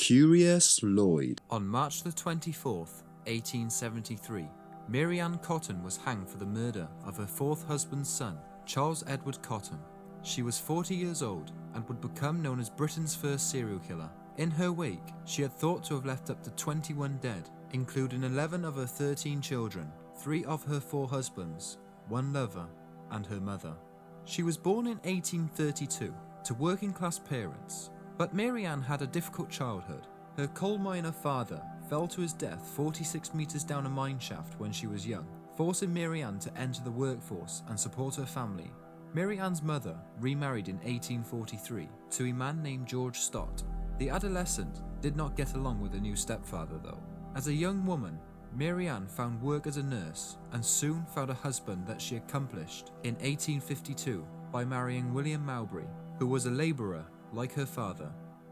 Curious Lloyd. On March the 24th, 1873, Mary Ann Cotton was hanged for the murder of her fourth husband's son, Charles Edward Cotton. She was 40 years old and would become known as Britain's first serial killer. In her wake, she had thought to have left up to 21 dead, including 11 of her 13 children, 3 of her 4 husbands, 1 lover, and her mother. She was born in 1832 to working-class parents, but Mary Ann had a difficult childhood. Her coal miner father fell to his death 46 meters down a mine shaft when she was young, forcing Mary Ann to enter the workforce and support her family. Mary Ann's mother remarried in 1843 to a man named George Stott. The adolescent did not get along with her new stepfather though. As a young woman, Mary Ann found work as a nurse and soon found a husband that she accomplished in 1852 by marrying William Mowbray, who was a labourer like her father.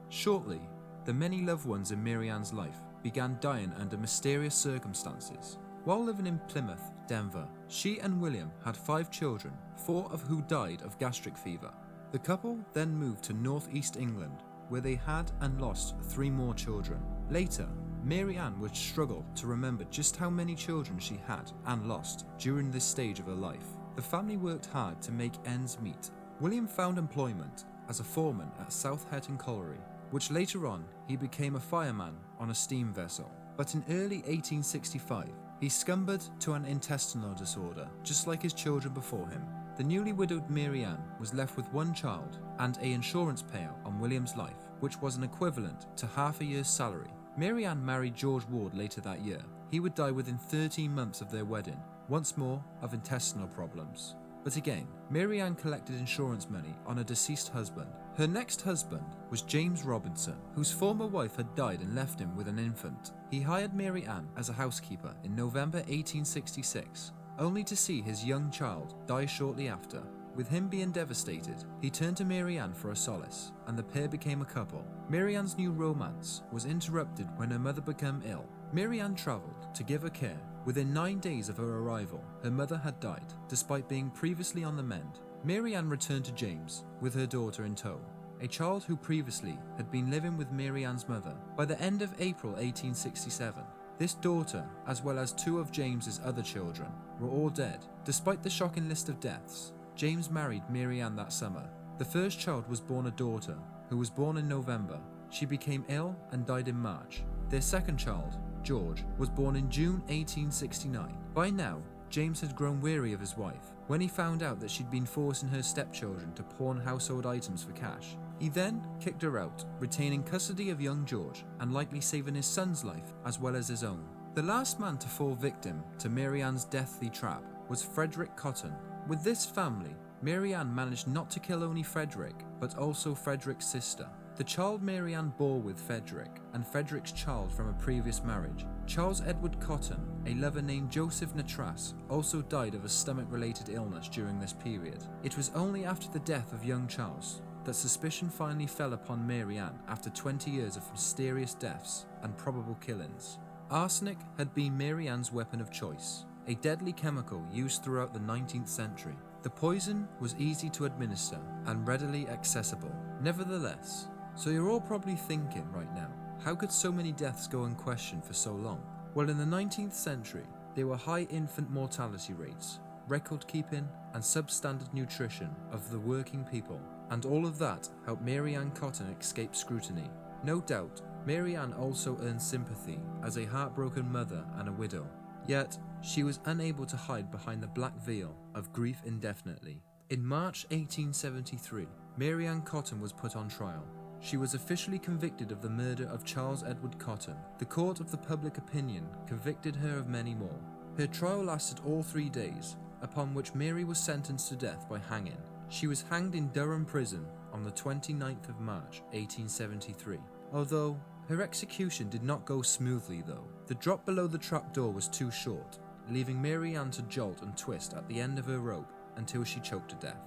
Shortly, the many loved ones in Mary Ann's life began dying under mysterious circumstances. While living in Plymouth, Denver, she and William had 5 children, 4 of who died of gastric fever. The couple then moved to northeast England, where they had and lost 3 more children. Later, Mary Ann would struggle to remember just how many children she had and lost during this stage of her life. The family worked hard to make ends meet. William found employment as a foreman at South Hetton Colliery, which later on he became a fireman on a steam vessel. But in early 1865, he succumbed to an intestinal disorder, just like his children before him. The newly widowed Mary Ann was left with 1 child and an insurance payout on William's life, which was an equivalent to half a year's salary. Mary Ann married George Ward later that year. He would die within 13 months of their wedding, once more of intestinal problems. But again, Mary Ann collected insurance money on a deceased husband. Her next husband was James Robinson, whose former wife had died and left him with an infant. He hired Mary Ann as a housekeeper in November 1866, only to see his young child die shortly after. With him being devastated, he turned to Mary Ann for a solace, and the pair became a couple. Mary Ann's new romance was interrupted when her mother became ill. Mary Ann travelled to give her care. Within 9 days of her arrival, her mother had died, despite being previously on the mend. Mary Ann returned to James, with her daughter in tow, a child who previously had been living with Mary Ann's mother. By the end of April 1867, this daughter, as well as 2 of James's other children, were all dead. Despite the shocking list of deaths, James married Mary Ann that summer. The first child was born a daughter, who was born in November. She became ill and died in March. Their second child, George, was born in June 1869. By now, James had grown weary of his wife when he found out that she'd been forcing her stepchildren to pawn household items for cash. He then kicked her out, retaining custody of young George and likely saving his son's life as well as his own. The last man to fall victim to Mary Ann's deathly trap was Frederick Cotton. With this family, Mary Ann managed not to kill only Frederick, but also Frederick's sister. The child Mary Ann bore with Frederick, and Frederick's child from a previous marriage, Charles Edward Cotton, a lover named Joseph Natras, also died of a stomach-related illness during this period. It was only after the death of young Charles that suspicion finally fell upon Mary Ann after 20 years of mysterious deaths and probable killings. Arsenic had been Mary Ann's weapon of choice, a deadly chemical used throughout the 19th century. The poison was easy to administer and readily accessible. Nevertheless, so you're all probably thinking right now, how could so many deaths go unquestioned for so long? Well, in the 19th century, there were high infant mortality rates, record keeping and substandard nutrition of the working people, and all of that helped Mary Ann Cotton escape scrutiny. No doubt, Mary Ann also earned sympathy as a heartbroken mother and a widow. Yet, she was unable to hide behind the black veil of grief indefinitely. In March 1873, Mary Ann Cotton was put on trial. She was officially convicted of the murder of Charles Edward Cotton. The court of the public opinion convicted her of many more. Her trial lasted all 3 days, upon which Mary was sentenced to death by hanging. She was hanged in Durham Prison on the 29th of March 1873. Although her execution did not go smoothly though. The drop below the trapdoor was too short, leaving Mary Ann to jolt and twist at the end of her rope until she choked to death.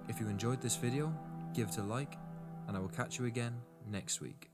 If you enjoyed this video, give it a like, and I will catch you again next week.